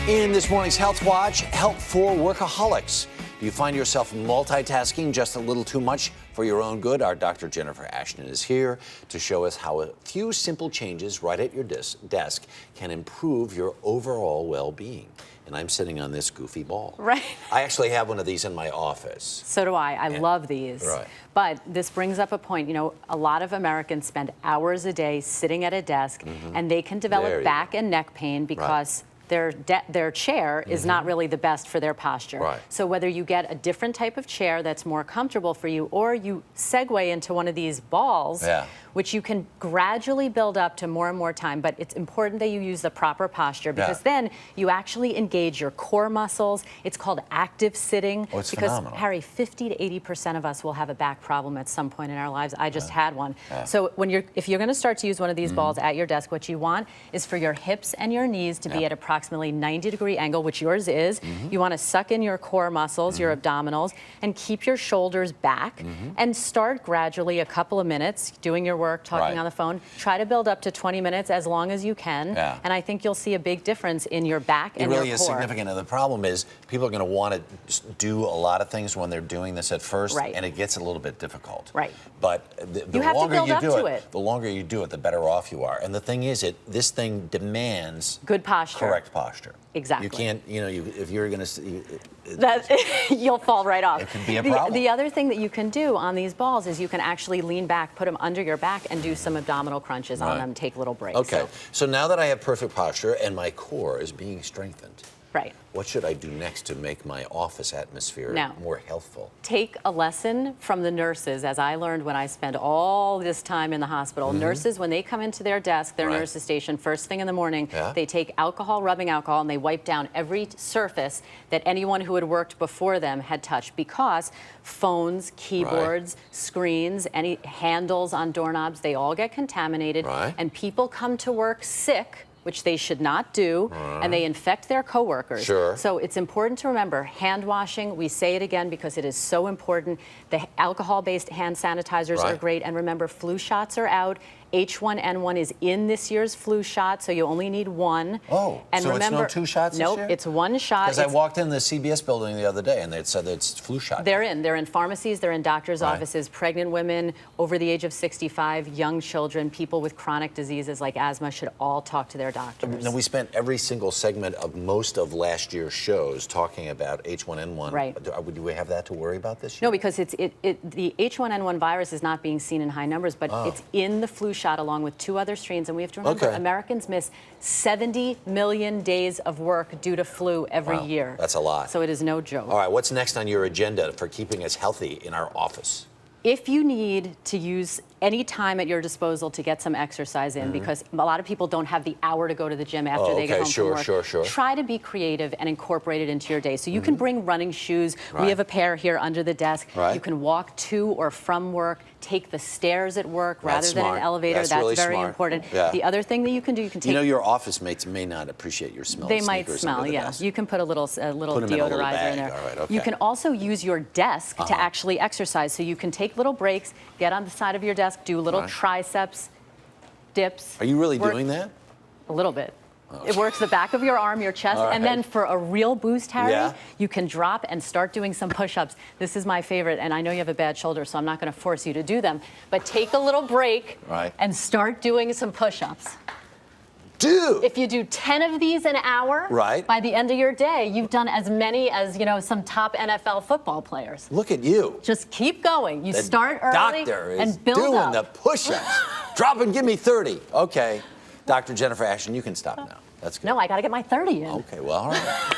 In this morning's Health Watch, help for workaholics. Do you find yourself multitasking just a little too much for your own good? Our Dr. Jennifer Ashton is here to show us how a few simple changes right at your desk can improve your overall well-being. And I'm sitting on this goofy ball. Right. I actually have one of these in my office. So do I. I love these. Right. But this brings up a point. You know, a lot of Americans spend hours a day sitting at a desk, and they can develop back and neck pain because their chair is not really the best for their posture. Right. So whether you get a different type of chair that's more comfortable for you, or you segue into one of these balls, which you can gradually build up to more and more time, but it's important that you use the proper posture because then you actually engage your core muscles. It's called active sitting. Oh, it's because phenomenal. Harry, 50 to 80% of us will have a back problem at some point in our lives. I just had one. So if you're going to start to use one of these balls at your desk, what you want is for your hips and your knees to be at approximately 90-degree angle, which yours is. You want to suck in your core muscles, your abdominals, and keep your shoulders back and start gradually a couple of minutes doing your work, talking on the phone. Try to build up to 20 minutes as long as you can. And I think you'll see a big difference in your back and your core. It really is significant. And the problem is people are going to want to do a lot of things when they're doing this at first, and it gets a little bit difficult. But the longer you do it, the longer you do it, the better off you are. And the thing is, this thing demands good posture, correct posture. Exactly. You can't, if you're going to, you'll fall right off. It can be a problem. The other thing that you can do on these balls is you can actually lean back, put them under your back, and do some abdominal crunches on them. Take little breaks. Okay. So now that I have perfect posture and my core is being strengthened, what should I do next to make my office atmosphere more healthful? Take a lesson from the nurses, as I learned when I spent all this time in the hospital. Nurses, when they come into their desk, their nurse's station, first thing in the morning, they take rubbing alcohol, and they wipe down every surface that anyone who had worked before them had touched, because phones, keyboards, screens, any handles on doorknobs, they all get contaminated, and people come to work sick, which they should not do, and they infect their coworkers. So it's important to remember hand washing. We say it again because it is so important. The alcohol-based hand sanitizers are great, and remember, flu shots are out. H1N1 is in this year's flu shot, so you only need one. And so remember, it's no 2 shots this year? It's 1 shot. Because I walked in the CBS building the other day, and they said that it's flu shot. They're in pharmacies, they're in doctors' offices, pregnant women over the age of 65, young children, people with chronic diseases like asthma should all talk to their doctors. Now, we spent every single segment of most of last year's shows talking about H1N1. Do we have that to worry about this year? No, because the H1N1 virus is not being seen in high numbers, but it's in the flu shot along with 2 other strains. And we have to remember, Americans miss 70 million days of work due to flu every year. That's a lot. So it is no joke. All right, what's next on your agenda for keeping us healthy in our office? If you need to use any time at your disposal to get some exercise in, because a lot of people don't have the hour to go to the gym after they get home from work, try to be creative and incorporate it into your day. So you can bring running shoes. We have a pair here under the desk. You can walk to or from work, take the stairs at work rather than an elevator. That's really very smart. The other thing that you can do, you can take... your office mates may not appreciate your smell. They might smell, You can put a little deodorizer in there. You can also use your desk to actually exercise. So you can take little breaks, get on the side of your desk, do little triceps dips. Are you really doing that? A little bit. It works the back of your arm, your chest, and then for a real boost, Harry, you can drop and start doing some push-ups. This is my favorite, and I know you have a bad shoulder, so I'm not going to force you to do them, but take a little break and start doing some push-ups. If you do 10 of these an hour, by the end of your day, you've done as many as, some top NFL football players. Look at you. Just keep going. You start early and build doing up. the push-ups. Drop and give me 30. Okay. Dr. Jennifer Ashton, you can stop now. That's good. No, I got to get my 30 in. Okay, well, all right.